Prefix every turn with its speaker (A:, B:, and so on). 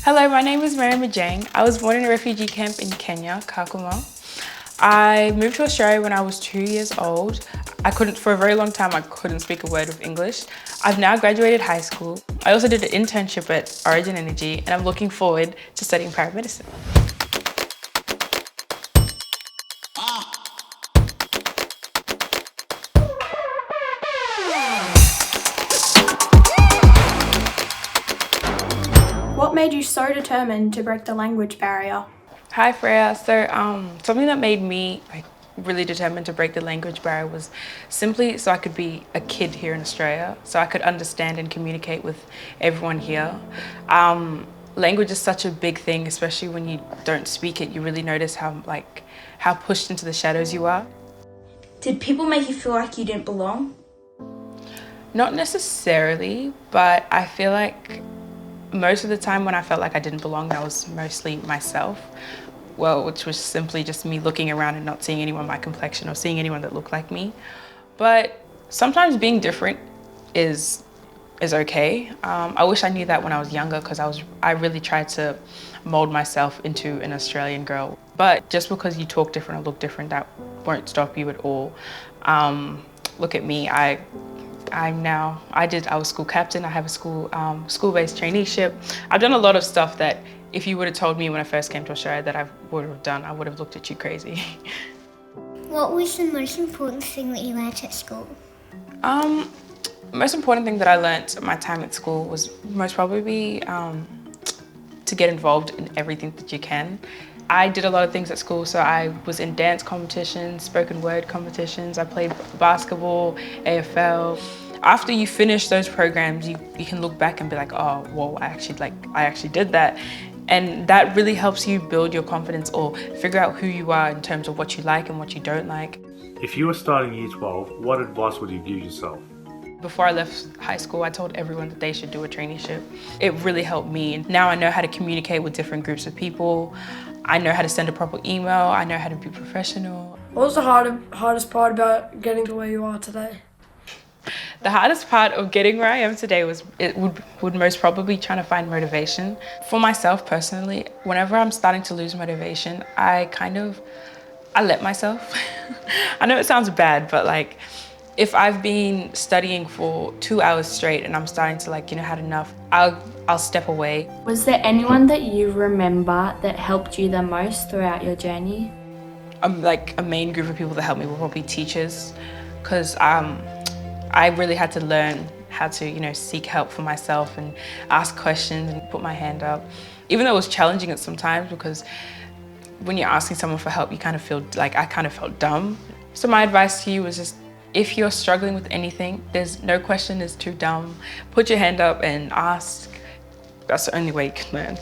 A: Hello, my name is Mariam. I was born in a refugee camp in Kenya, Kakuma. I moved to Australia when I was 2 years old. For a very long time, I couldn't speak a word of English. I've now graduated high school. I also did an internship at Origin Energy, and I'm looking forward to studying paramedicine.
B: What made you so determined to break the language barrier?
A: Hi Freya. So something that made me really determined to break the language barrier was simply so I could be a kid here in Australia, so I could understand and communicate with everyone here. Language is such a big thing, especially when you don't speak it. You really notice how pushed into the shadows you are.
B: Did people make you feel like you didn't belong?
A: Not necessarily, but I feel like most of the time when I felt like I didn't belong, that was mostly myself. Well, which was simply just me looking around and not seeing anyone my complexion or seeing anyone that looked like me. But sometimes being different is okay. I wish I knew that when I was younger, because I really tried to mold myself into an Australian girl. But just because you talk different or look different, that won't stop you at all. Look at me. I was school captain. I have a school-based traineeship. I've done a lot of stuff that if you would have told me when I first came to Australia that I would have done, I would have looked at you crazy.
C: What was the most important thing that you learnt at school?
A: The most important thing that I learnt at my time at school was most probably to get involved in everything that you can. I did a lot of things at school, so I was in dance competitions, spoken word competitions, I played basketball, AFL. After you finish those programs, you can look back and be like, oh, whoa, I actually did that. And that really helps you build your confidence or figure out who you are in terms of what you like and what you don't like.
D: If you were starting Year 12, what advice would you give yourself?
A: Before I left high school, I told everyone that they should do a traineeship. It really helped me. Now I know how to communicate with different groups of people. I know how to send a proper email. I know how to be professional.
E: What was the hardest part about getting to where you are today?
A: The hardest part of getting where I am today would most probably trying to find motivation. For myself personally, whenever I'm starting to lose motivation, I let myself. I know it sounds bad, but if I've been studying for 2 hours straight and I'm starting to had enough, I'll step away.
F: Was there anyone that you remember that helped you the most throughout your journey?
A: A main group of people that helped me were probably teachers, because I really had to learn how to seek help for myself and ask questions and put my hand up. Even though it was challenging at some times, because when you're asking someone for help, you kind of feel I kind of felt dumb. So my advice to you was just, if you're struggling with anything, there's no question is too dumb. Put your hand up and ask. That's the only way you can learn.